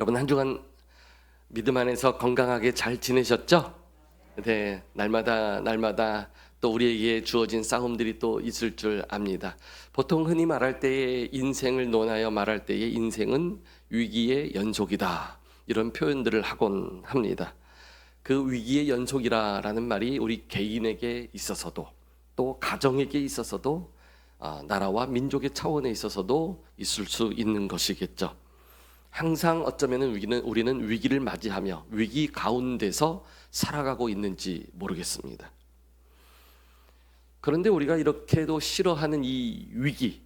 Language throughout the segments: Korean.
여러분 한 주간 믿음 안에서 건강하게 잘 지내셨죠? 네, 날마다 또 우리에게 주어진 싸움들이 또 있을 줄 압니다. 보통 흔히 말할 때에 인생을 논하여 말할 때에 인생은 위기의 연속이다, 이런 표현들을 하곤 합니다. 그 위기의 연속이라는 말이 우리 개인에게 있어서도 또 가정에게 있어서도 나라와 민족의 차원에 있어서도 있을 수 있는 것이겠죠. 항상 어쩌면 우리는 위기를 맞이하며 위기 가운데서 살아가고 있는지 모르겠습니다. 그런데 우리가 이렇게도 싫어하는 이 위기,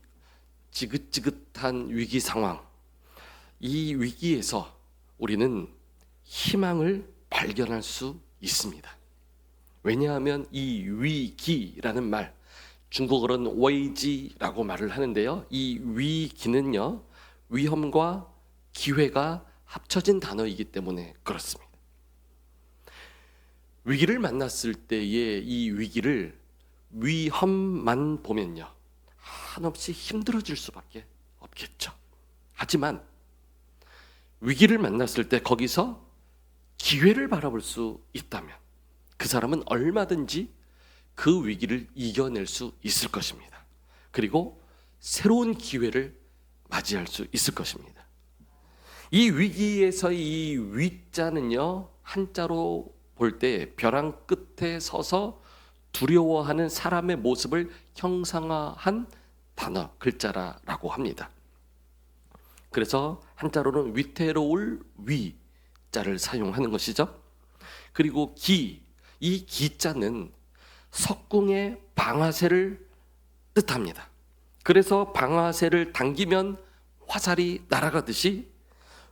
지긋지긋한 위기 상황, 이 위기에서 우리는 희망을 발견할 수 있습니다. 왜냐하면 이 위기라는 말, 중국어로는 웨이지라고 말을 하는데요, 이 위기는요, 위험과 기회가 합쳐진 단어이기 때문에 그렇습니다. 위기를 만났을 때의 이 위기를 위험만 보면요, 한없이 힘들어질 수밖에 없겠죠. 하지만 위기를 만났을 때 거기서 기회를 바라볼 수 있다면 그 사람은 얼마든지 그 위기를 이겨낼 수 있을 것입니다. 그리고 새로운 기회를 맞이할 수 있을 것입니다. 이 위기에서의 이 위자는요, 한자로 볼 때 벼랑 끝에 서서 두려워하는 사람의 모습을 형상화한 단어, 글자라고 합니다. 그래서 한자로는 위태로울 위자를 사용하는 것이죠. 그리고 이 기자는 석궁의 방아쇠를 뜻합니다. 그래서 방아쇠를 당기면 화살이 날아가듯이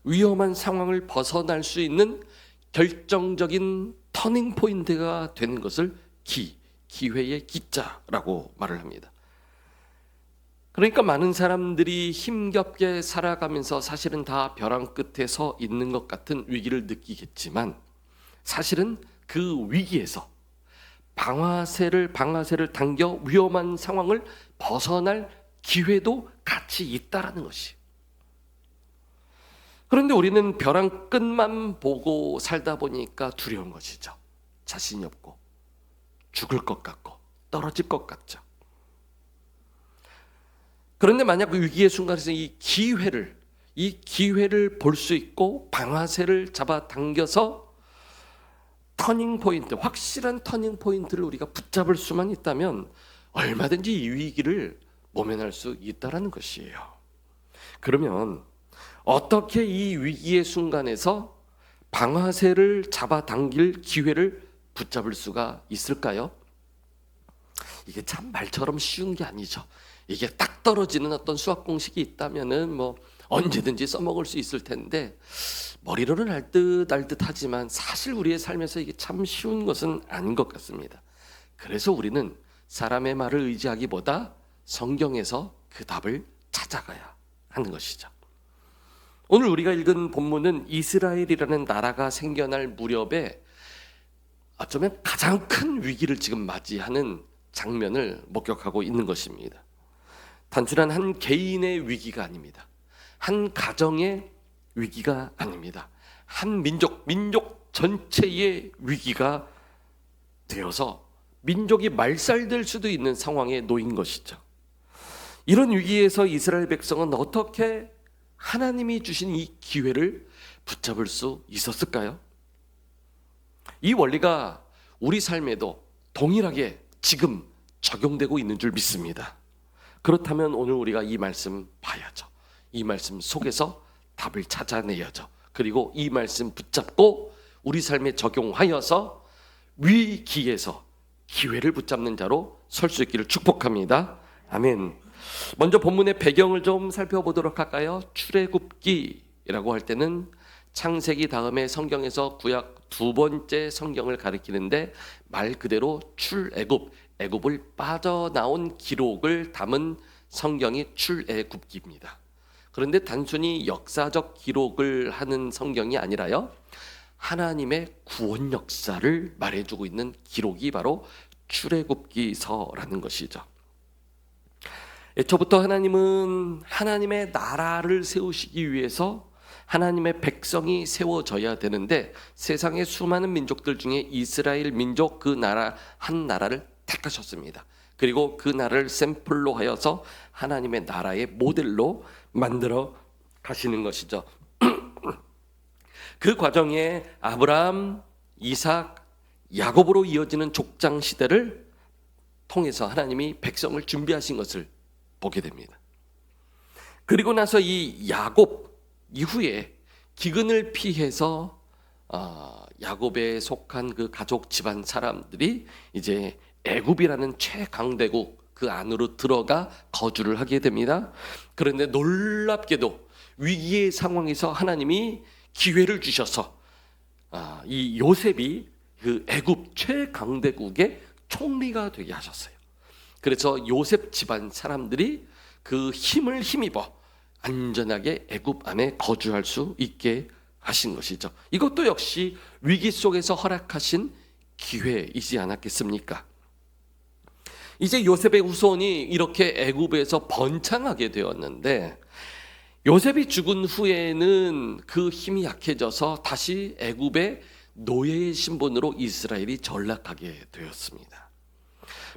위험한 상황을 벗어날 수 있는 결정적인 터닝 포인트가 되는 것을 기회의 기자라고 말을 합니다. 그러니까 많은 사람들이 힘겹게 살아가면서 사실은 다 벼랑 끝에 서 있는 것 같은 위기를 느끼겠지만 사실은 그 위기에서 방아쇠를 당겨 위험한 상황을 벗어날 기회도 같이 있다라는 것이. 그런데 우리는 벼랑 끝만 보고 살다 보니까 두려운 것이죠. 자신이 없고 죽을 것 같고 떨어질 것 같죠. 그런데 만약 그 위기의 순간에서 이 기회를 볼 수 있고 방아쇠를 잡아 당겨서 터닝 포인트, 확실한 터닝 포인트를 우리가 붙잡을 수만 있다면 얼마든지 이 위기를 모면할 수 있다라는 것이에요. 그러면 어떻게 이 위기의 순간에서 방아쇠를 잡아당길 기회를 붙잡을 수가 있을까요? 이게 참 말처럼 쉬운 게 아니죠. 이게 딱 떨어지는 어떤 수학 공식이 있다면은 언제든지 써먹을 수 있을 텐데 머리로는 알 듯 하지만 사실 우리의 삶에서 이게 참 쉬운 것은 아닌 것 같습니다. 그래서 우리는 사람의 말을 의지하기보다 성경에서 그 답을 찾아가야 하는 것이죠. 오늘 우리가 읽은 본문은 이스라엘이라는 나라가 생겨날 무렵에 어쩌면 가장 큰 위기를 지금 맞이하는 장면을 목격하고 있는 것입니다. 단순한 한 개인의 위기가 아닙니다. 한 가정의 위기가 아닙니다. 한 민족 전체의 위기가 되어서 민족이 말살될 수도 있는 상황에 놓인 것이죠. 이런 위기에서 이스라엘 백성은 어떻게 하나님이 주신 이 기회를 붙잡을 수 있었을까요? 이 원리가 우리 삶에도 동일하게 지금 적용되고 있는 줄 믿습니다. 그렇다면 오늘 우리가 이 말씀 봐야죠. 이 말씀 속에서 답을 찾아내야죠. 그리고 이 말씀 붙잡고 우리 삶에 적용하여서 위기에서 기회를 붙잡는 자로 설 수 있기를 축복합니다. 아멘. 먼저 본문의 배경을 좀 살펴보도록 할까요? 출애굽기라고 할 때는 창세기 다음에 성경에서 구약 두 번째 성경을 가리키는데 말 그대로 애굽을 빠져나온 기록을 담은 성경이 출애굽기입니다. 그런데 단순히 역사적 기록을 하는 성경이 아니라요, 하나님의 구원 역사를 말해주고 있는 기록이 바로 출애굽기서라는 것이죠. 애초부터 하나님은 하나님의 나라를 세우시기 위해서 하나님의 백성이 세워져야 되는데 세상의 수많은 민족들 중에 이스라엘 민족 그 나라 한 나라를 택하셨습니다. 그리고 그 나라를 샘플로 하여서 하나님의 나라의 모델로 만들어 가시는 것이죠. 그 과정에 아브라함, 이삭, 야곱으로 이어지는 족장 시대를 통해서 하나님이 백성을 준비하신 것을 보게 됩니다. 그리고 나서 이 야곱 이후에 기근을 피해서 야곱에 속한 그 가족 집안 사람들이 이제 애굽이라는 최강대국 그 안으로 들어가 거주를 하게 됩니다. 그런데 놀랍게도 위기의 상황에서 하나님이 기회를 주셔서 이 요셉이 그 애굽 최강대국의 총리가 되게 하셨어요. 그래서 요셉 집안 사람들이 그 힘을 힘입어 안전하게 애굽 안에 거주할 수 있게 하신 것이죠. 이것도 역시 위기 속에서 허락하신 기회이지 않았겠습니까? 이제 요셉의 후손이 이렇게 애굽에서 번창하게 되었는데 요셉이 죽은 후에는 그 힘이 약해져서 다시 애굽의 노예의 신분으로 이스라엘이 전락하게 되었습니다.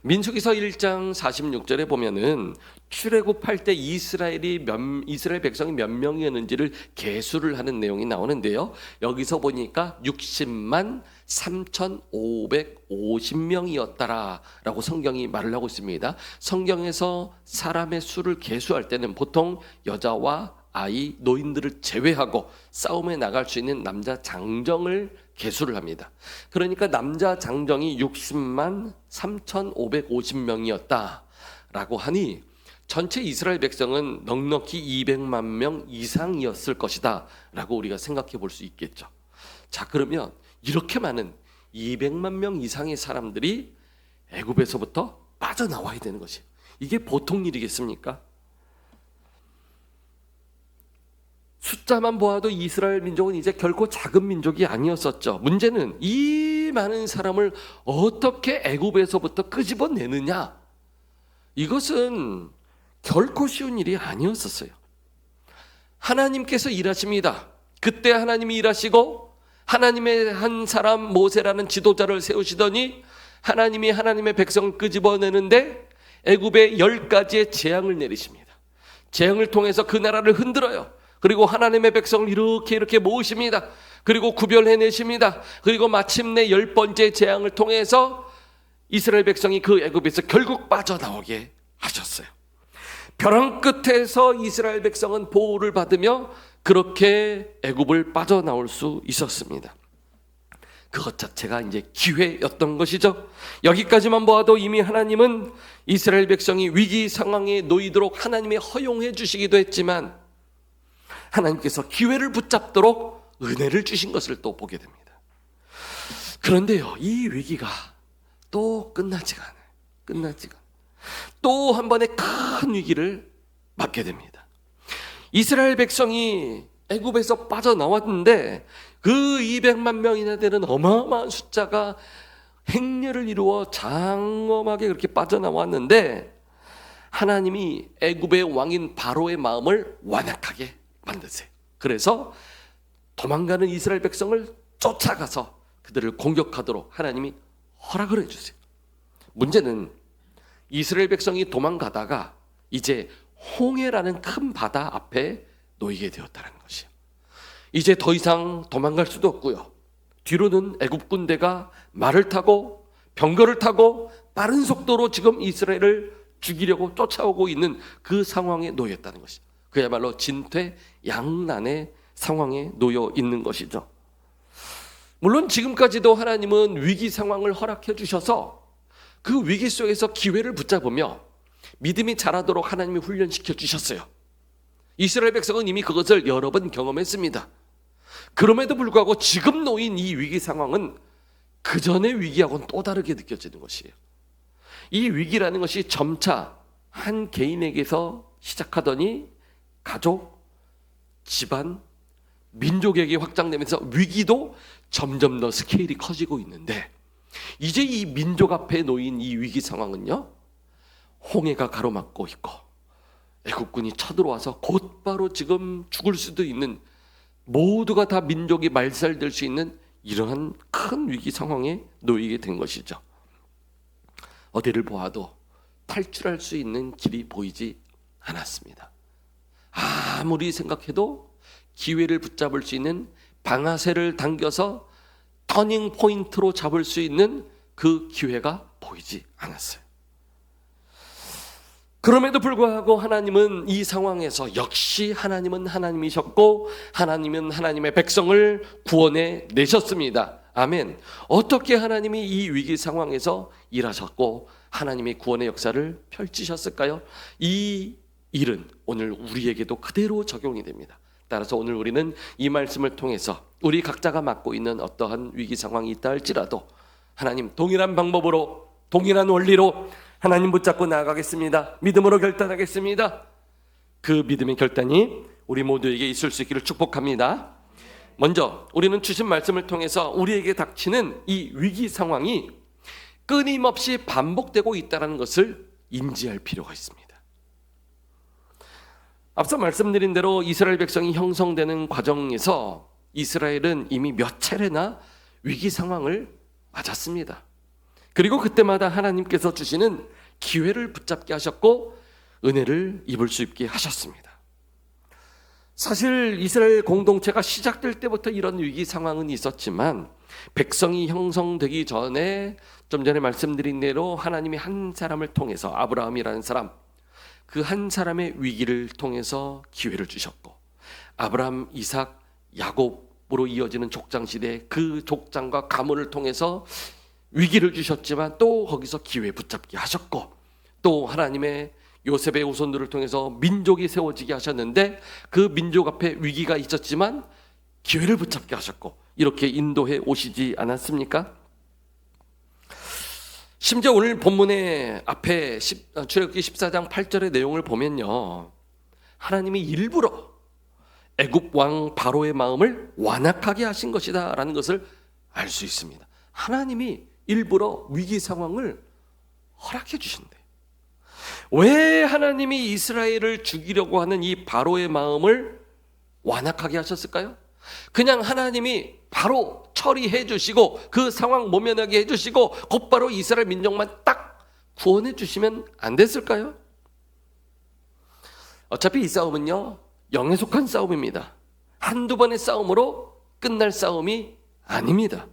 민수기서 1장 46절에 보면은 출애굽할 때 이스라엘 백성이 몇 명이었는지를 계수를 하는 내용이 나오는데요. 여기서 보니까 60만 3,550명이었다라고 성경이 말을 하고 있습니다. 성경에서 사람의 수를 계수할 때는 보통 여자와 아이, 노인들을 제외하고 싸움에 나갈 수 있는 남자 장정을 계수를 합니다. 그러니까 남자 장정이 60만 3,550명이었다라고 하니 전체 이스라엘 백성은 넉넉히 200만 명 이상이었을 것이다 라고 우리가 생각해 볼 수 있겠죠. 자, 그러면 이렇게 많은 200만 명 이상의 사람들이 애굽에서부터 빠져나와야 되는 것이에요. 이게 보통 일이겠습니까? 숫자만 보아도 이스라엘 민족은 이제 결코 작은 민족이 아니었었죠. 문제는 이 많은 사람을 어떻게 애굽에서부터 끄집어내느냐, 이것은 결코 쉬운 일이 아니었었어요. 하나님께서 일하십니다. 그때 하나님이 일하시고 하나님의 한 사람 모세라는 지도자를 세우시더니 하나님이 하나님의 백성을 끄집어내는데 애굽에 10가지의 재앙을 내리십니다. 재앙을 통해서 그 나라를 흔들어요. 그리고 하나님의 백성을 이렇게 모으십니다. 그리고 구별해내십니다. 그리고 마침내 10번째 재앙을 통해서 이스라엘 백성이 그 애굽에서 결국 빠져나오게 하셨어요. 벼랑 끝에서 이스라엘 백성은 보호를 받으며 그렇게 애굽을 빠져나올 수 있었습니다. 그것 자체가 이제 기회였던 것이죠. 여기까지만 보아도 이미 하나님은 이스라엘 백성이 위기 상황에 놓이도록 하나님이 허용해 주시기도 했지만 하나님께서 기회를 붙잡도록 은혜를 주신 것을 또 보게 됩니다. 그런데요, 이 위기가 또 끝나지가 않아요. 또 한 번의 큰 위기를 맞게 됩니다. 이스라엘 백성이 애굽에서 빠져나왔는데 그 200만 명이나 되는 어마어마한 숫자가 행렬을 이루어 장엄하게 그렇게 빠져나왔는데 하나님이 애굽의 왕인 바로의 마음을 완악하게 만드세요. 그래서 도망가는 이스라엘 백성을 쫓아가서 그들을 공격하도록 하나님이 허락을 해주세요. 문제는 이스라엘 백성이 도망가다가 이제 홍해라는 큰 바다 앞에 놓이게 되었다는 것이에요. 이제 더 이상 도망갈 수도 없고요. 뒤로는 애굽 군대가 말을 타고 병거를 타고 빠른 속도로 지금 이스라엘을 죽이려고 쫓아오고 있는 그 상황에 놓였다는 것이죠. 그야말로 진퇴양난의 상황에 놓여 있는 것이죠. 물론 지금까지도 하나님은 위기 상황을 허락해 주셔서 그 위기 속에서 기회를 붙잡으며 믿음이 자라도록 하나님이 훈련시켜 주셨어요. 이스라엘 백성은 이미 그것을 여러 번 경험했습니다. 그럼에도 불구하고 지금 놓인 이 위기 상황은 그 전의 위기하고는 또 다르게 느껴지는 것이에요. 이 위기라는 것이 점차 한 개인에게서 시작하더니 가족, 집안, 민족에게 확장되면서 위기도 점점 더 스케일이 커지고 있는데 이제 이 민족 앞에 놓인 이 위기 상황은요, 홍해가 가로막고 있고 애국군이 쳐들어와서 곧바로 지금 죽을 수도 있는 모두가 다 민족이 말살될 수 있는 이러한 큰 위기 상황에 놓이게 된 것이죠. 어디를 보아도 탈출할 수 있는 길이 보이지 않았습니다. 아무리 생각해도 기회를 붙잡을 수 있는 방아쇠를 당겨서 터닝 포인트로 잡을 수 있는 그 기회가 보이지 않았어요. 그럼에도 불구하고 하나님은 이 상황에서 역시 하나님은 하나님이셨고 하나님은 하나님의 백성을 구원해 내셨습니다. 아멘. 어떻게 하나님이 이 위기 상황에서 일하셨고 하나님이 구원의 역사를 펼치셨을까요? 이 일은 오늘 우리에게도 그대로 적용이 됩니다. 따라서 오늘 우리는 이 말씀을 통해서 우리 각자가 맡고 있는 어떠한 위기 상황이 있다 할지라도 하나님 동일한 방법으로 동일한 원리로 하나님 붙잡고 나아가겠습니다. 믿음으로 결단하겠습니다. 그 믿음의 결단이 우리 모두에게 있을 수 있기를 축복합니다. 먼저 우리는 주신 말씀을 통해서 우리에게 닥치는 이 위기 상황이 끊임없이 반복되고 있다는 것을 인지할 필요가 있습니다. 앞서 말씀드린 대로 이스라엘 백성이 형성되는 과정에서 이스라엘은 이미 몇 차례나 위기 상황을 맞았습니다. 그리고 그때마다 하나님께서 주시는 기회를 붙잡게 하셨고 은혜를 입을 수 있게 하셨습니다. 사실 이스라엘 공동체가 시작될 때부터 이런 위기 상황은 있었지만 백성이 형성되기 전에 좀 전에 말씀드린 대로 하나님이 한 사람을 통해서 아브라함이라는 사람, 그 한 사람의 위기를 통해서 기회를 주셨고 아브라함, 이삭, 야곱으로 이어지는 족장시대 그 족장과 가문을 통해서 위기를 주셨지만 또 거기서 기회 붙잡게 하셨고 또 하나님의 요셉의 후손들을 통해서 민족이 세워지게 하셨는데 그 민족 앞에 위기가 있었지만 기회를 붙잡게 하셨고 이렇게 인도해 오시지 않았습니까? 심지어 오늘 본문의 앞에 출애굽기 14장 8절의 내용을 보면요, 하나님이 일부러 애굽 왕 바로의 마음을 완악하게 하신 것이다 라는 것을 알 수 있습니다. 하나님이 일부러 위기 상황을 허락해 주신대. 왜 하나님이 이스라엘을 죽이려고 하는 이 바로의 마음을 완악하게 하셨을까요? 그냥 하나님이 바로 처리해 주시고 그 상황 모면하게 해 주시고 곧바로 이스라엘 민족만 딱 구원해 주시면 안 됐을까요? 어차피 이 싸움은요, 영에 속한 싸움입니다. 한두 번의 싸움으로 끝날 싸움이 아닙니다.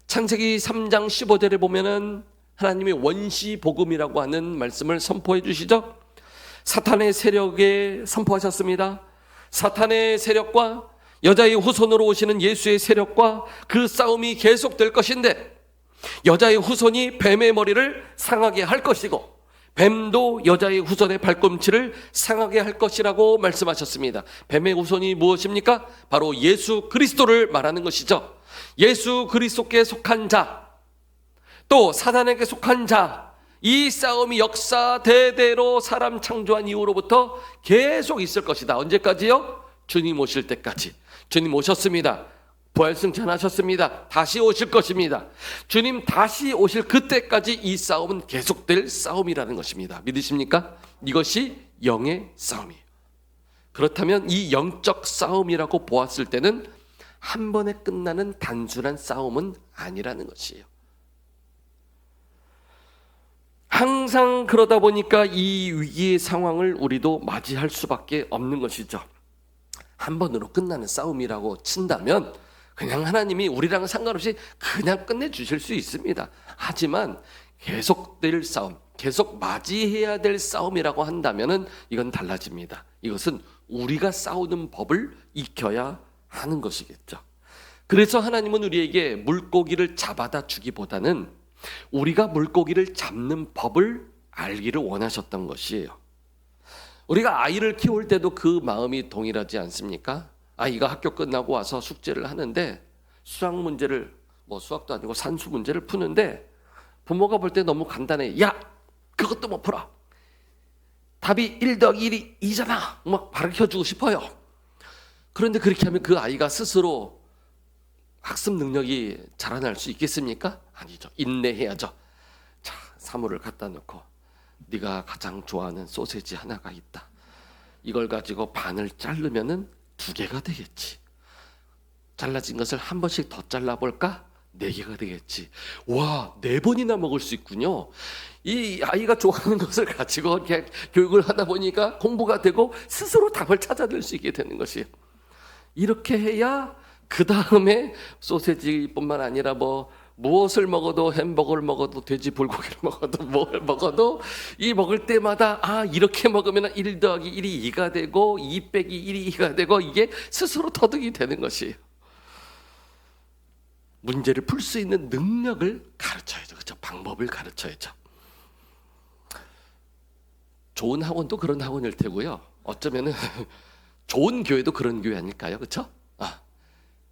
창세기 3장 15절에 보면은 하나님이 원시복음이라고 하는 말씀을 선포해 주시죠. 사탄의 세력에 선포하셨습니다. 사탄의 세력과 여자의 후손으로 오시는 예수의 세력과 그 싸움이 계속될 것인데 여자의 후손이 뱀의 머리를 상하게 할 것이고 뱀도 여자의 후손의 발꿈치를 상하게 할 것이라고 말씀하셨습니다. 뱀의 후손이 무엇입니까? 바로 예수 그리스도를 말하는 것이죠. 예수 그리스도께 속한 자, 또 사단에게 속한 자, 이 싸움이 역사 대대로 사람 창조한 이후로부터 계속 있을 것이다. 언제까지요? 주님 오실 때까지. 주님 오셨습니다. 부활승천하셨습니다. 다시 오실 것입니다. 주님 다시 오실 그때까지 이 싸움은 계속될 싸움이라는 것입니다. 믿으십니까? 이것이 영의 싸움이에요. 그렇다면 이 영적 싸움이라고 보았을 때는 한 번에 끝나는 단순한 싸움은 아니라는 것이에요. 항상 그러다 보니까 이 위기의 상황을 우리도 맞이할 수밖에 없는 것이죠. 한 번으로 끝나는 싸움이라고 친다면 그냥 하나님이 우리랑 상관없이 그냥 끝내주실 수 있습니다. 하지만 계속될 싸움, 계속 맞이해야 될 싸움이라고 한다면 이건 달라집니다. 이것은 우리가 싸우는 법을 익혀야 하는 것이겠죠. 그래서 하나님은 우리에게 물고기를 잡아다 주기보다는 우리가 물고기를 잡는 법을 알기를 원하셨던 것이에요. 우리가 아이를 키울 때도 그 마음이 동일하지 않습니까? 아이가 학교 끝나고 와서 숙제를 하는데 수학 문제를, 수학도 아니고 산수 문제를 푸는데 부모가 볼 때 너무 간단해. 야, 그것도 못 풀어. 답이 1 더하기 1이 2잖아. 막 가르쳐주고 싶어요. 그런데 그렇게 하면 그 아이가 스스로 학습 능력이 자라날 수 있겠습니까? 아니죠. 인내해야죠. 자, 사물을 갖다 놓고 네가 가장 좋아하는 소세지 하나가 있다. 이걸 가지고 반을 자르면은 2개가 되겠지. 잘라진 것을 한 번씩 더 잘라볼까? 4개가 되겠지. 와, 4번이나 먹을 수 있군요. 이 아이가 좋아하는 것을 가지고 이렇게 교육을 하다 보니까 공부가 되고 스스로 답을 찾아낼 수 있게 되는 것이에요. 이렇게 해야 그 다음에 소세지뿐만 아니라 무엇을 먹어도, 햄버거를 먹어도, 돼지 불고기를 먹어도, 뭘 먹어도 이 먹을 때마다 이렇게 먹으면 1 더하기 1이 2가 되고 2 빼기 1이 2가 되고, 이게 스스로 터득이 되는 것이에요. 문제를 풀 수 있는 능력을 가르쳐야죠. 그렇죠? 방법을 가르쳐야죠. 좋은 학원도 그런 학원일 테고요. 어쩌면은 좋은 교회도 그런 교회 아닐까요? 그렇죠?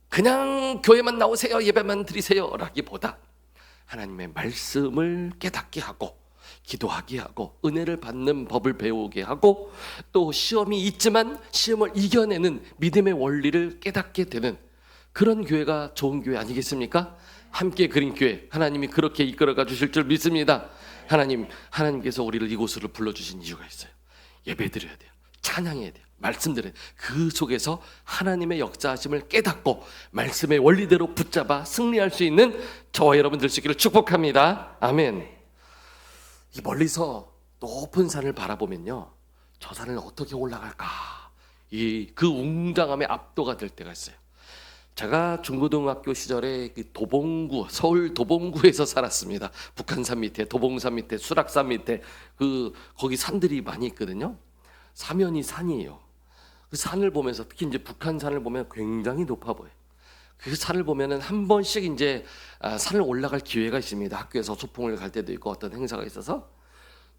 그냥 교회만 나오세요, 예배만 드리세요 라기보다 하나님의 말씀을 깨닫게 하고, 기도하게 하고, 은혜를 받는 법을 배우게 하고, 또 시험이 있지만 시험을 이겨내는 믿음의 원리를 깨닫게 되는 그런 교회가 좋은 교회 아니겠습니까? 함께 그린 교회, 하나님이 그렇게 이끌어가 주실 줄 믿습니다. 하나님께서 우리를 이곳으로 불러주신 이유가 있어요. 예배 드려야 돼요. 찬양해야 돼요. 말씀드려야 돼요. 그 속에서 하나님의 역사하심을 깨닫고 말씀의 원리대로 붙잡아 승리할 수 있는 저와 여러분 될 수 있기를 축복합니다. 아멘. 이 멀리서 높은 산을 바라보면요, 저 산을 어떻게 올라갈까, 그 웅장함에 압도가 될 때가 있어요. 제가 중고등학교 시절에 서울 도봉구에서 살았습니다. 북한산 밑에, 도봉산 밑에, 수락산 밑에 거기 산들이 많이 있거든요. 사면이 산이에요. 그 산을 보면서, 특히 이제 북한산을 보면 굉장히 높아 보여요. 그 산을 보면은 한 번씩 이제 산을 올라갈 기회가 있습니다. 학교에서 소풍을 갈 때도 있고 어떤 행사가 있어서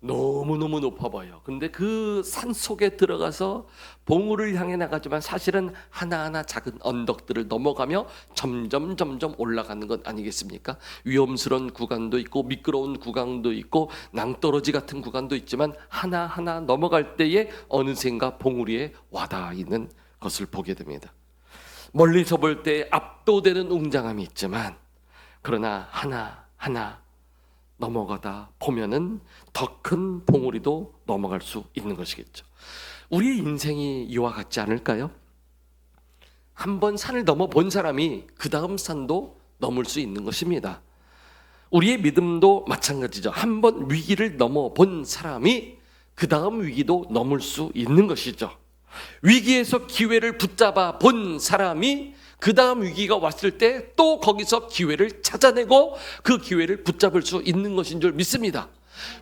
너무너무 높아 보여요. 근데 그 산 속에 들어가서 봉우를 향해 나가지만 사실은 하나하나 작은 언덕들을 넘어가며 점점 올라가는 것 아니겠습니까? 위험스러운 구간도 있고 미끄러운 구간도 있고 낭떠러지 같은 구간도 있지만 하나하나 넘어갈 때에 어느샌가 봉우리에 와닿아 있는 것을 보게 됩니다. 멀리서 볼 때 압도되는 웅장함이 있지만, 그러나 하나하나 넘어가다 보면은 더 큰 봉우리도 넘어갈 수 있는 것이겠죠. 우리의 인생이 이와 같지 않을까요? 한번 산을 넘어 본 사람이 그 다음 산도 넘을 수 있는 것입니다. 우리의 믿음도 마찬가지죠. 한번 위기를 넘어 본 사람이 그 다음 위기도 넘을 수 있는 것이죠. 위기에서 기회를 붙잡아 본 사람이 그 다음 위기가 왔을 때 또 거기서 기회를 찾아내고 그 기회를 붙잡을 수 있는 것인 줄 믿습니다.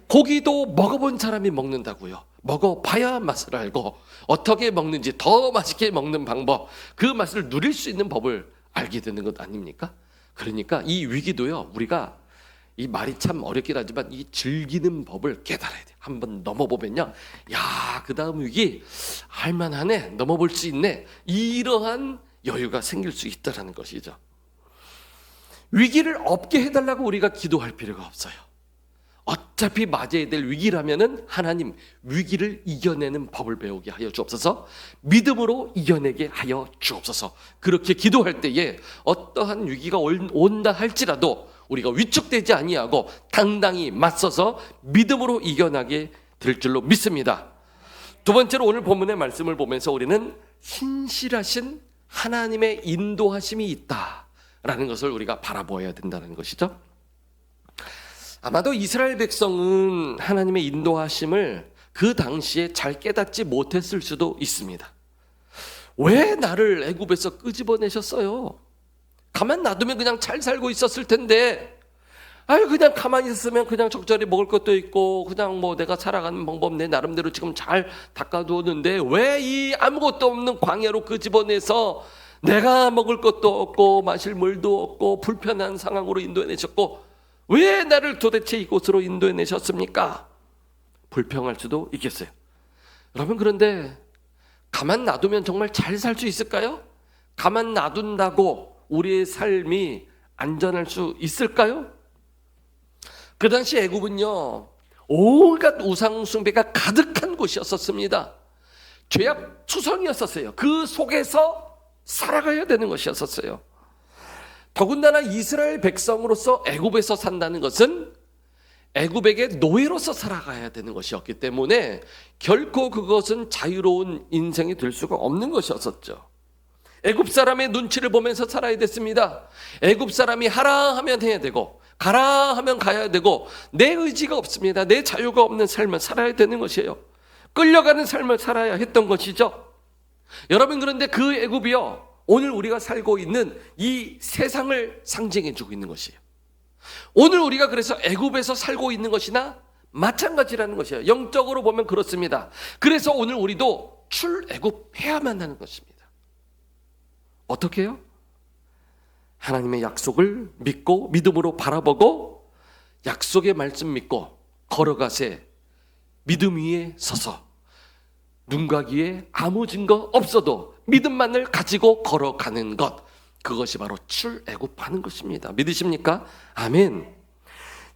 고기도 먹어본 사람이 먹는다고요. 먹어봐야 맛을 알고 어떻게 먹는지, 더 맛있게 먹는 방법, 그 맛을 누릴 수 있는 법을 알게 되는 것 아닙니까? 그러니까 이 위기도요, 우리가, 이 말이 참 어렵긴 하지만 이 즐기는 법을 깨달아야 돼요. 한번 넘어보면요, 야, 그 다음 위기 할만하네, 넘어볼 수 있네, 이러한 여유가 생길 수 있다는 것이죠. 위기를 없게 해달라고 우리가 기도할 필요가 없어요. 어차피 맞아야 될 위기라면은 하나님, 위기를 이겨내는 법을 배우게 하여 주옵소서, 믿음으로 이겨내게 하여 주옵소서. 그렇게 기도할 때에 어떠한 위기가 온다 할지라도 우리가 위축되지 아니하고 당당히 맞서서 믿음으로 이겨나게 될 줄로 믿습니다. 두 번째로, 오늘 본문의 말씀을 보면서 우리는 신실하신 하나님의 인도하심이 있다라는 것을 우리가 바라보아야 된다는 것이죠. 아마도 이스라엘 백성은 하나님의 인도하심을 그 당시에 잘 깨닫지 못했을 수도 있습니다. 왜 나를 애굽에서 끄집어내셨어요? 가만 놔두면 그냥 잘 살고 있었을 텐데, 그냥 가만히 있었으면 그냥 적절히 먹을 것도 있고 그냥 내가 살아가는 방법 내 나름대로 지금 잘 닦아두었는데 왜 이 아무것도 없는 광야로 끄집어내서 내가 먹을 것도 없고 마실 물도 없고 불편한 상황으로 인도해내셨고, 왜 나를 도대체 이곳으로 인도해내셨습니까? 불평할 수도 있겠어요. 여러분, 그런데 가만 놔두면 정말 잘 살 수 있을까요? 가만 놔둔다고 우리의 삶이 안전할 수 있을까요? 그 당시 애굽은요, 온갖 우상 숭배가 가득한 곳이었었습니다. 죄악 투성이었었어요. 그 속에서 살아가야 되는 것이었었어요. 더군다나 이스라엘 백성으로서 애굽에서 산다는 것은 애굽에게 노예로서 살아가야 되는 것이었기 때문에 결코 그것은 자유로운 인생이 될 수가 없는 것이었었죠. 애굽 사람의 눈치를 보면서 살아야 됐습니다. 애굽 사람이 하라 하면 해야 되고 가라 하면 가야 되고 내 의지가 없습니다. 내 자유가 없는 삶을 살아야 되는 것이에요. 끌려가는 삶을 살아야 했던 것이죠. 여러분, 그런데 그 애굽이요, 오늘 우리가 살고 있는 이 세상을 상징해 주고 있는 것이에요. 오늘 우리가 그래서 애굽에서 살고 있는 것이나 마찬가지라는 것이에요. 영적으로 보면 그렇습니다. 그래서 오늘 우리도 출애굽해야만 하는 것입니다. 어떻게 해요? 하나님의 약속을 믿고 믿음으로 바라보고 약속의 말씀 믿고 걸어가세 믿음 위에 서서 눈가기에 아무 증거 없어도 믿음만을 가지고 걸어가는 것, 그것이 바로 출애굽하는 것입니다. 믿으십니까? 아멘.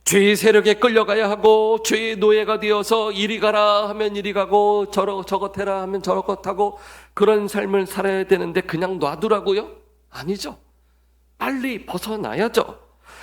죄의 세력에 끌려가야 하고 죄의 노예가 되어서 이리 가라 하면 이리 가고 저것 해라 하면 저것 하고 그런 삶을 살아야 되는데 그냥 놔두라고요? 아니죠. 빨리 벗어나야죠.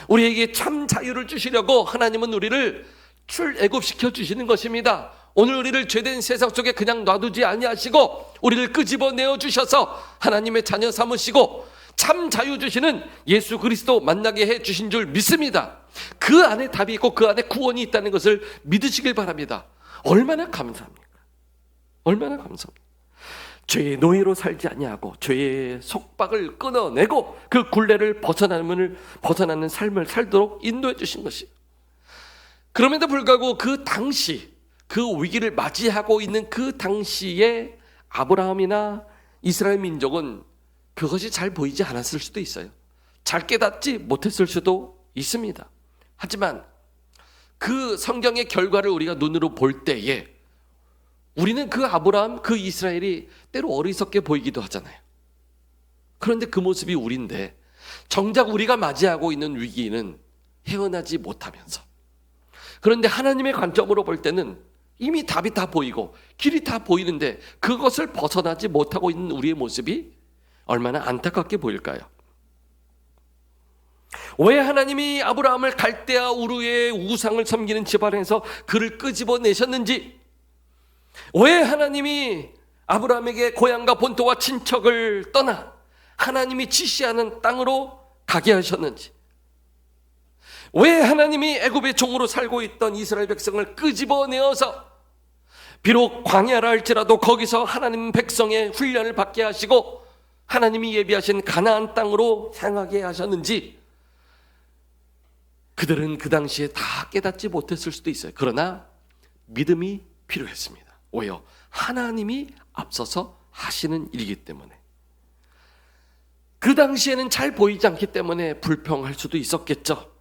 우리에게 참 자유를 주시려고 하나님은 우리를 출애굽시켜 주시는 것입니다. 오늘 우리를 죄된 세상 속에 그냥 놔두지 아니하시고 우리를 끄집어내어 주셔서 하나님의 자녀 삼으시고 참 자유 주시는 예수 그리스도 만나게 해 주신 줄 믿습니다. 그 안에 답이 있고 그 안에 구원이 있다는 것을 믿으시길 바랍니다. 얼마나 감사합니까? 얼마나 감사합니까? 죄의 노예로 살지 아니하고 죄의 속박을 끊어내고 그 굴레를 벗어나는 삶을 살도록 인도해 주신 것이. 그럼에도 불구하고 그 당시 그 위기를 맞이하고 있는 그 당시에 아브라함이나 이스라엘 민족은 그것이 잘 보이지 않았을 수도 있어요. 잘 깨닫지 못했을 수도 있습니다. 하지만 그 성경의 결과를 우리가 눈으로 볼 때에 우리는 그 아브라함, 그 이스라엘이 때로 어리석게 보이기도 하잖아요. 그런데 그 모습이 우리인데 정작 우리가 맞이하고 있는 위기는 헤어나지 못하면서, 그런데 하나님의 관점으로 볼 때는 이미 답이 다 보이고 길이 다 보이는데 그것을 벗어나지 못하고 있는 우리의 모습이 얼마나 안타깝게 보일까요? 왜 하나님이 아브라함을 갈대아 우르의 우상을 섬기는 집안에서 그를 끄집어내셨는지, 왜 하나님이 아브라함에게 고향과 본토와 친척을 떠나 하나님이 지시하는 땅으로 가게 하셨는지, 왜 하나님이 애굽의 종으로 살고 있던 이스라엘 백성을 끄집어내어서 비록 광야라 할지라도 거기서 하나님 백성의 훈련을 받게 하시고 하나님이 예비하신 가나안 땅으로 향하게 하셨는지 그들은 그 당시에 다 깨닫지 못했을 수도 있어요. 그러나 믿음이 필요했습니다. 왜요? 하나님이 앞서서 하시는 일이기 때문에. 그 당시에는 잘 보이지 않기 때문에 불평할 수도 있었겠죠.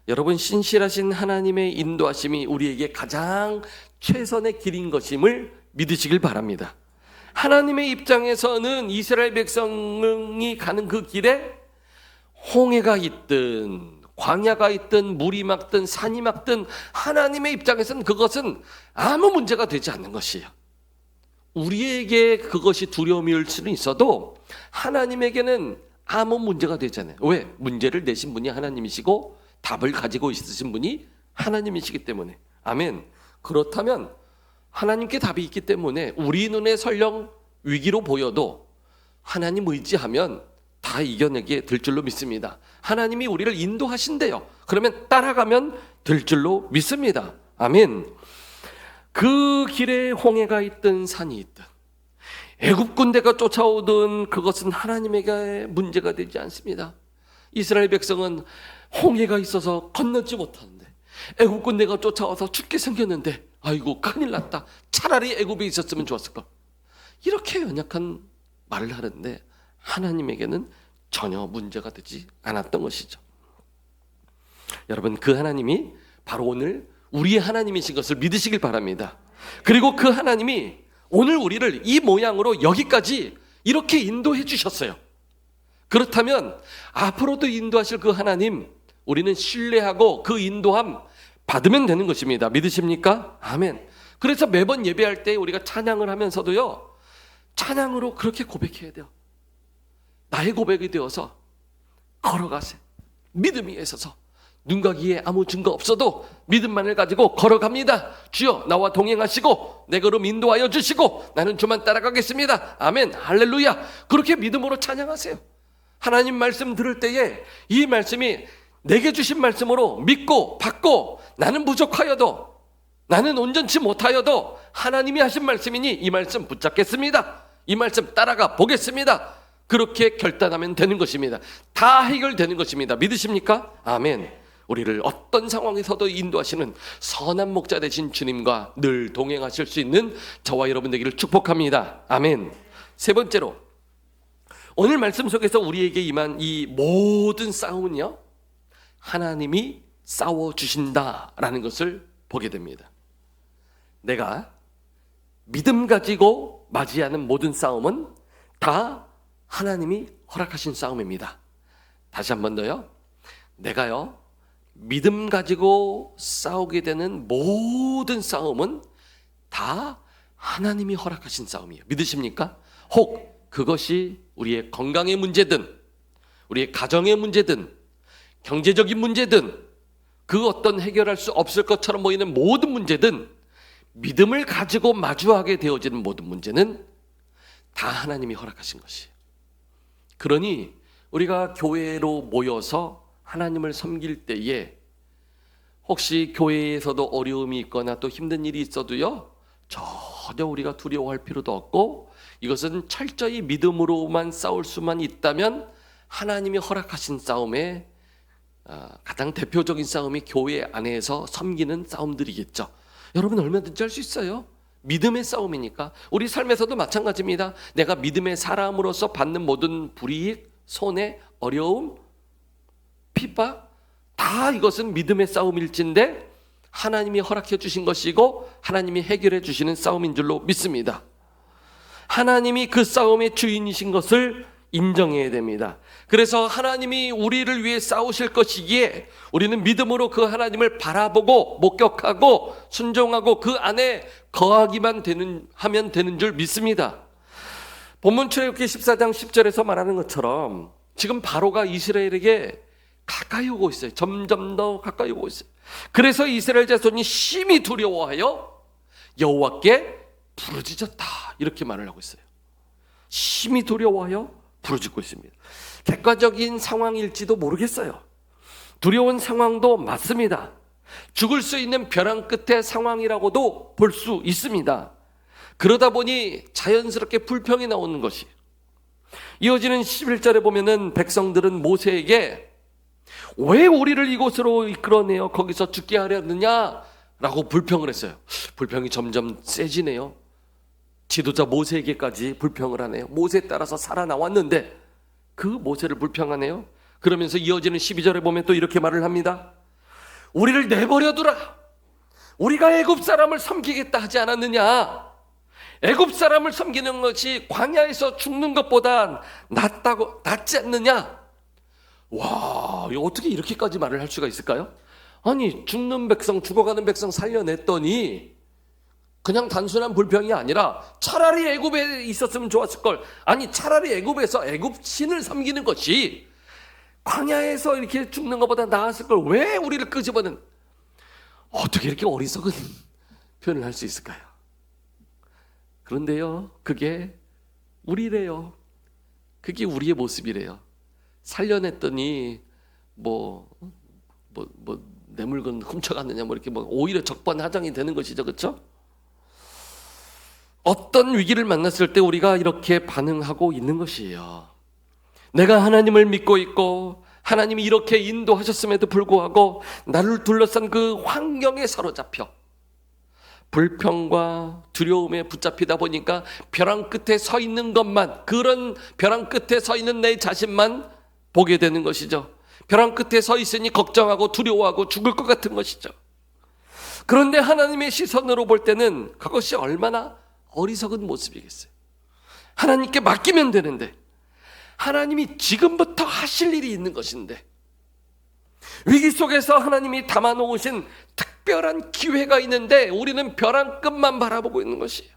여러분, 신실하신 하나님의 인도하심이 우리에게 가장 최선의 길인 것임을 믿으시길 바랍니다. 하나님의 입장에서는 이스라엘 백성이 가는 그 길에 홍해가 있든 광야가 있든 물이 막든 산이 막든 하나님의 입장에서는 그것은 아무 문제가 되지 않는 것이에요. 우리에게 그것이 두려움일 수는 있어도 하나님에게는 아무 문제가 되지 않아요. 왜? 문제를 내신 분이 하나님이시고 답을 가지고 있으신 분이 하나님이시기 때문에. 아멘. 그렇다면 하나님께 답이 있기 때문에 우리 눈에 설령 위기로 보여도 하나님 의지하면 다 이겨내게 될 줄로 믿습니다. 하나님이 우리를 인도하신대요. 그러면 따라가면 될 줄로 믿습니다. 아멘. 그 길에 홍해가 있든 산이 있든 애굽 군대가 쫓아오든 그것은 하나님에게 문제가 되지 않습니다. 이스라엘 백성은 홍해가 있어서 건너지 못하는데 애굽 군대가 쫓아와서 죽게 생겼는데 아이고 큰일 났다. 차라리 애굽에 있었으면 좋았을 걸. 이렇게 연약한 말을 하는데 하나님에게는 전혀 문제가 되지 않았던 것이죠. 여러분, 그 하나님이 바로 오늘 우리의 하나님이신 것을 믿으시길 바랍니다. 그리고 그 하나님이 오늘 우리를 이 모양으로 여기까지 이렇게 인도해 주셨어요. 그렇다면 앞으로도 인도하실 그 하나님 우리는 신뢰하고 그 인도함 받으면 되는 것입니다. 믿으십니까? 아멘. 그래서 매번 예배할 때 우리가 찬양을 하면서도요, 찬양으로 그렇게 고백해야 돼요. 나의 고백이 되어서 걸어가세. 믿음 위에 서서 눈과 귀에 아무 증거 없어도 믿음만을 가지고 걸어갑니다. 주여 나와 동행하시고 내 걸음 인도하여 주시고 나는 주만 따라가겠습니다. 아멘 할렐루야. 그렇게 믿음으로 찬양하세요. 하나님 말씀 들을 때에 이 말씀이 내게 주신 말씀으로 믿고 받고, 나는 부족하여도, 나는 온전치 못하여도 하나님이 하신 말씀이니 이 말씀 붙잡겠습니다. 이 말씀 따라가 보겠습니다. 그렇게 결단하면 되는 것입니다. 다 해결되는 것입니다. 믿으십니까? 아멘. 우리를 어떤 상황에서도 인도하시는 선한 목자 되신 주님과 늘 동행하실 수 있는 저와 여러분 되기를 축복합니다. 아멘. 세 번째로, 오늘 말씀 속에서 우리에게 임한 이 모든 싸움은요, 하나님이 싸워주신다라는 것을 보게 됩니다. 내가 믿음 가지고 맞이하는 모든 싸움은 다 하나님이 허락하신 싸움입니다. 다시 한 번 더요. 내가요, 믿음 가지고 싸우게 되는 모든 싸움은 다 하나님이 허락하신 싸움이에요. 믿으십니까? 혹 그것이 우리의 건강의 문제든, 우리의 가정의 문제든, 경제적인 문제든, 그 어떤 해결할 수 없을 것처럼 보이는 모든 문제든, 믿음을 가지고 마주하게 되어지는 모든 문제는 다 하나님이 허락하신 것이에요. 그러니 우리가 교회로 모여서 하나님을 섬길 때에 혹시 교회에서도 어려움이 있거나 또 힘든 일이 있어도요, 전혀 우리가 두려워할 필요도 없고, 이것은 철저히 믿음으로만 싸울 수만 있다면 하나님이 허락하신 싸움에 가장 대표적인 싸움이 교회 안에서 섬기는 싸움들이겠죠. 여러분 얼마든지 할 수 있어요. 믿음의 싸움이니까. 우리 삶에서도 마찬가지입니다. 내가 믿음의 사람으로서 받는 모든 불이익, 손해, 어려움, 핍박, 다 이것은 믿음의 싸움일진데 하나님이 허락해 주신 것이고 하나님이 해결해 주시는 싸움인 줄로 믿습니다. 하나님이 그 싸움의 주인이신 것을 인정해야 됩니다. 그래서 하나님이 우리를 위해 싸우실 것이기에 우리는 믿음으로 그 하나님을 바라보고 목격하고 순종하고 그 안에 거하기만 하면 되는 줄 믿습니다. 본문 출애굽기 14장 10절에서 말하는 것처럼 지금 바로가 이스라엘에게 가까이 오고 있어요. 점점 더 가까이 오고 있어요. 그래서 이스라엘 자손이 심히 두려워하여 여호와께 부르짖었다, 이렇게 말을 하고 있어요. 심히 두려워하여 부르짖고 있습니다. 객관적인 상황일지도 모르겠어요. 두려운 상황도 맞습니다. 죽을 수 있는 벼랑 끝의 상황이라고도 볼 수 있습니다. 그러다 보니 자연스럽게 불평이 나오는 것이, 이어지는 11절에 보면은 백성들은 모세에게 왜 우리를 이곳으로 이끌어내어 거기서 죽게 하려느냐라고 불평을 했어요. 불평이 점점 세지네요. 지도자 모세에게까지 불평을 하네요. 모세에 따라서 살아나왔는데 그 모세를 불평하네요. 그러면서 이어지는 12절에 보면 또 이렇게 말을 합니다. 우리를 내버려두라. 우리가 애굽 사람을 섬기겠다 하지 않았느냐. 애굽 사람을 섬기는 것이 광야에서 죽는 것보다 낫지 않느냐. 와, 어떻게 이렇게까지 말을 할 수가 있을까요? 아니, 죽는 백성, 죽어가는 백성 살려냈더니 그냥 단순한 불평이 아니라 차라리 애굽에 있었으면 좋았을 걸. 아니, 차라리 애굽에서 애굽 신을 섬기는 것이 광야에서 이렇게 죽는 것보다 나았을 걸 왜 우리를 끄집어낸. 어떻게 이렇게 어리석은 표현을 할 수 있을까요? 그런데요, 그게 우리래요. 그게 우리의 모습이래요. 살려냈더니 내 물건 훔쳐갔느냐, 이렇게 오히려 적반하장이 되는 것이죠, 그렇죠? 어떤 위기를 만났을 때 우리가 이렇게 반응하고 있는 것이에요. 내가 하나님을 믿고 있고 하나님이 이렇게 인도하셨음에도 불구하고 나를 둘러싼 그 환경에 사로잡혀 불평과 두려움에 붙잡히다 보니까 벼랑 끝에 서 있는 것만, 그런 벼랑 끝에 서 있는 내 자신만 보게 되는 것이죠. 벼랑 끝에 서 있으니 걱정하고 두려워하고 죽을 것 같은 것이죠. 그런데 하나님의 시선으로 볼 때는 그것이 얼마나 어리석은 모습이겠어요. 하나님께 맡기면 되는데, 하나님이 지금부터 하실 일이 있는 것인데, 위기 속에서 하나님이 담아놓으신 특별한 기회가 있는데 우리는 벼랑 끝만 바라보고 있는 것이에요.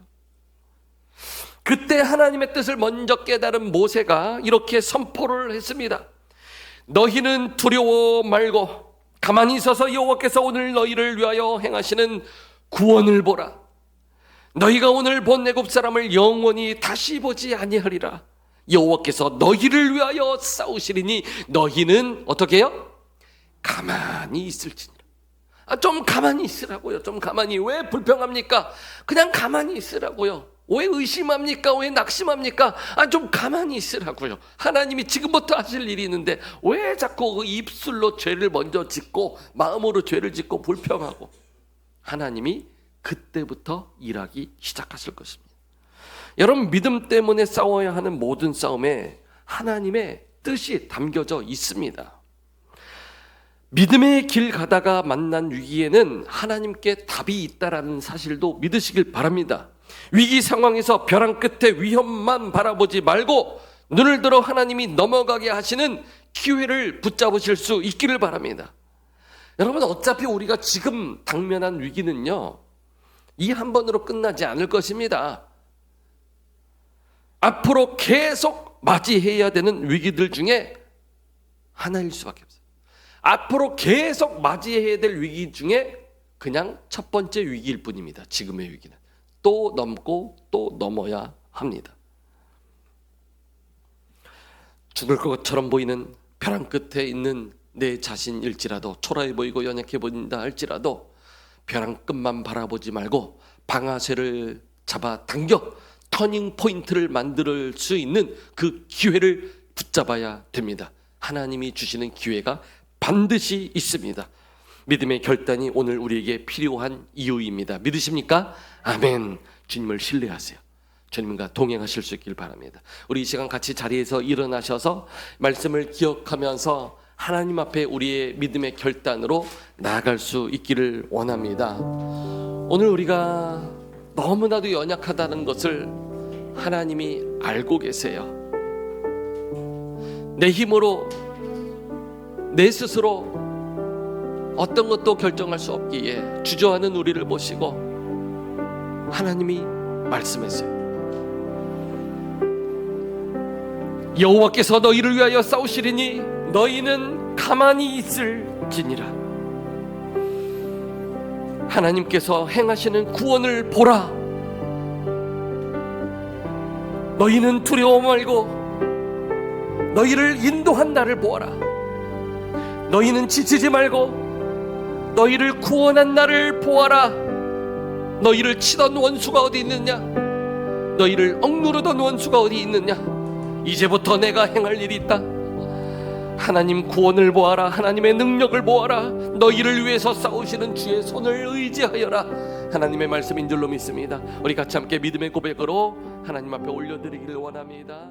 그때 하나님의 뜻을 먼저 깨달은 모세가 이렇게 선포를 했습니다. 너희는 두려워 말고 가만히 있어서 여호와께서 오늘 너희를 위하여 행하시는 구원을 보라. 너희가 오늘 본 애굽 사람을 영원히 다시 보지 아니하리라. 여호와께서 너희를 위하여 싸우시리니 너희는 어떻게 해요? 가만히 있을지니라. 좀 가만히 있으라고요. 좀 가만히. 왜 불평합니까? 그냥 가만히 있으라고요. 왜 의심합니까? 왜 낙심합니까? 좀 가만히 있으라고요. 하나님이 지금부터 하실 일이 있는데 왜 자꾸 그 입술로 죄를 먼저 짓고 마음으로 죄를 짓고 불평하고. 하나님이 그때부터 일하기 시작하실 것입니다. 여러분, 믿음 때문에 싸워야 하는 모든 싸움에 하나님의 뜻이 담겨져 있습니다. 믿음의 길 가다가 만난 위기에는 하나님께 답이 있다라는 사실도 믿으시길 바랍니다. 위기 상황에서 벼랑 끝에 위험만 바라보지 말고 눈을 들어 하나님이 넘어가게 하시는 기회를 붙잡으실 수 있기를 바랍니다. 여러분, 어차피 우리가 지금 당면한 위기는요, 이 한 번으로 끝나지 않을 것입니다. 앞으로 계속 맞이해야 되는 위기들 중에 하나일 수밖에 없어요. 앞으로 계속 맞이해야 될 위기 중에 그냥 첫 번째 위기일 뿐입니다. 지금의 위기는 또 넘고 또 넘어야 합니다. 죽을 것처럼 보이는 벼랑 끝에 있는 내 자신일지라도, 초라해 보이고 연약해 보인다 할지라도 벼랑 끝만 바라보지 말고 방아쇠를 잡아 당겨 터닝 포인트를 만들 수 있는 그 기회를 붙잡아야 됩니다. 하나님이 주시는 기회가 반드시 있습니다. 믿음의 결단이 오늘 우리에게 필요한 이유입니다. 믿으십니까? 아멘. 주님을 신뢰하세요. 주님과 동행하실 수 있길 바랍니다. 우리 이 시간 같이 자리에서 일어나셔서 말씀을 기억하면서 하나님 앞에 우리의 믿음의 결단으로 나아갈 수 있기를 원합니다. 오늘 우리가 너무나도 연약하다는 것을 하나님이 알고 계세요. 내 힘으로, 내 스스로 어떤 것도 결정할 수 없기에 주저하는 우리를 보시고 하나님이 말씀했어요. 여호와께서 너희를 위하여 싸우시리니 너희는 가만히 있을지니라. 하나님께서 행하시는 구원을 보라. 너희는 두려워 말고 너희를 인도한 나를 보아라. 너희는 지치지 말고 너희를 구원한 나를 보아라. 너희를 치던 원수가 어디 있느냐? 너희를 억누르던 원수가 어디 있느냐? 이제부터 내가 행할 일이 있다. 하나님 구원을 보아라. 하나님의 능력을 보아라. 너희를 위해서 싸우시는 주의 손을 의지하여라. 하나님의 말씀인 줄로 믿습니다. 우리 같이 함께 믿음의 고백으로 하나님 앞에 올려드리기를 원합니다.